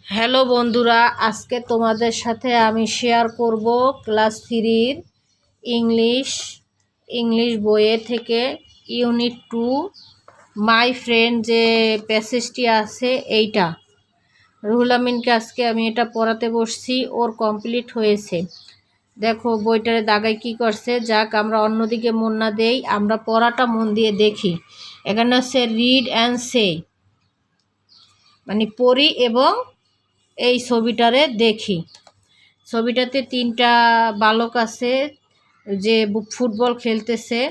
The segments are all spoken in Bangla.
হ্যালো বন্ধুরা, আজকে তোমাদের সাথে আমি শেয়ার করব ক্লাস 3 ইংলিশ বইয়ের থেকে ইউনিট 2 মাই ফ্রেন্ড যে প্যাসেজটি আছে এইটা। রুহুল আমিনকে আজকে আমি এটা পড়াতে বসছি, ওর কমপ্লিট হয়েছে। দেখো বইটার দাগায় কি করছে। যাক, আমরা অন্যদিকে মন না দেই, আমরা পড়াটা মন দিয়ে দেখি। এখানে হচ্ছে রিড অ্যান্ড সে, মানে পড়ি এবং এই ছবিটারে দেখি। ছবিটাতে 3টা বালক আছে যে ফুটবল খেলতেছে।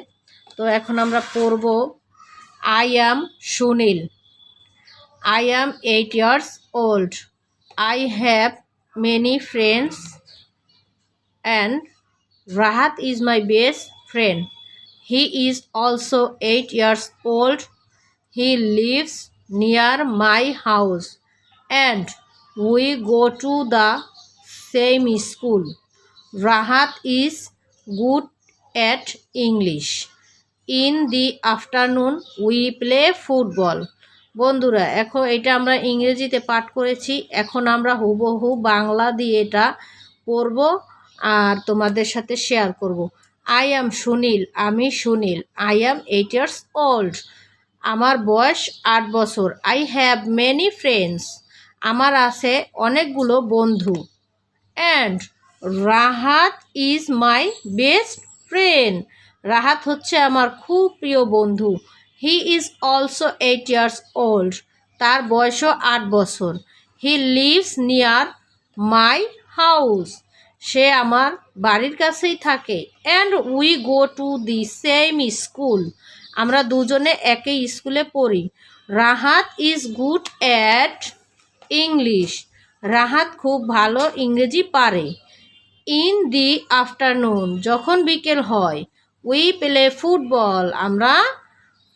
তো এখন আমরা পড়ব। I am Sunil, I am 8 years old, I have many friends and Rahat is my best friend, he is also 8 years old, he lives near my house and we go to the same school. Rahat is good at English. In the afternoon we play football. বন্ধুরা, এখন এটা আমরা ইংরেজিতে পাঠ করেছি, এখন আমরা হুবহু বাংলা দিয়ে এটা পড়ব আর তোমাদের সাথে শেয়ার করব। আই অ্যাম সুনীল, আমি Sunil. I am 8 years old, আমার বয়স 8 বছর। আই হ্যাভ মেনি ফ্রেন্ডস, আমার আছে অনেকগুলো বন্ধু। And Rahat is my best friend, Rahat হচ্ছে আমার খুব প্রিয় বন্ধু। He is also 8 years old, তার বয়সও 8 বছর। He lives near my house, সে আমার বাড়ির কাছেই থাকে। And we go to the same school, আমরা দুজনে একই স্কুলে পড়ি। Rahat is good at English, Rahat খুব ভালো ইংরেজি পারে। ইন দি আফটারনুন, যখন বিকেল হয়। উই প্লে ফুটবল, আমরা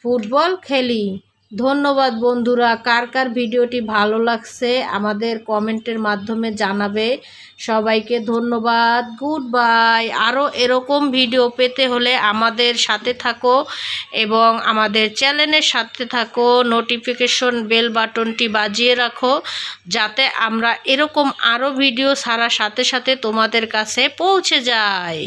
ফুটবল খেলি। ধন্যবাদ বন্ধুরা, কার কার ভিডিওটি ভালো লাগছে আমাদের কমেন্টের মাধ্যমে জানাবে। সবাইকে ধন্যবাদ, গুড বাই। আরও এরকম ভিডিও পেতে হলে আমাদের সাথে থাকো এবং আমাদের চ্যানেলের সাথে থাকো। নোটিফিকেশন বেল বাটনটি বাজিয়ে রাখো যাতে আমরা এরকম আরও ভিডিও ছাড়ার সাথে সাথে তোমাদের কাছে পৌঁছে যায়।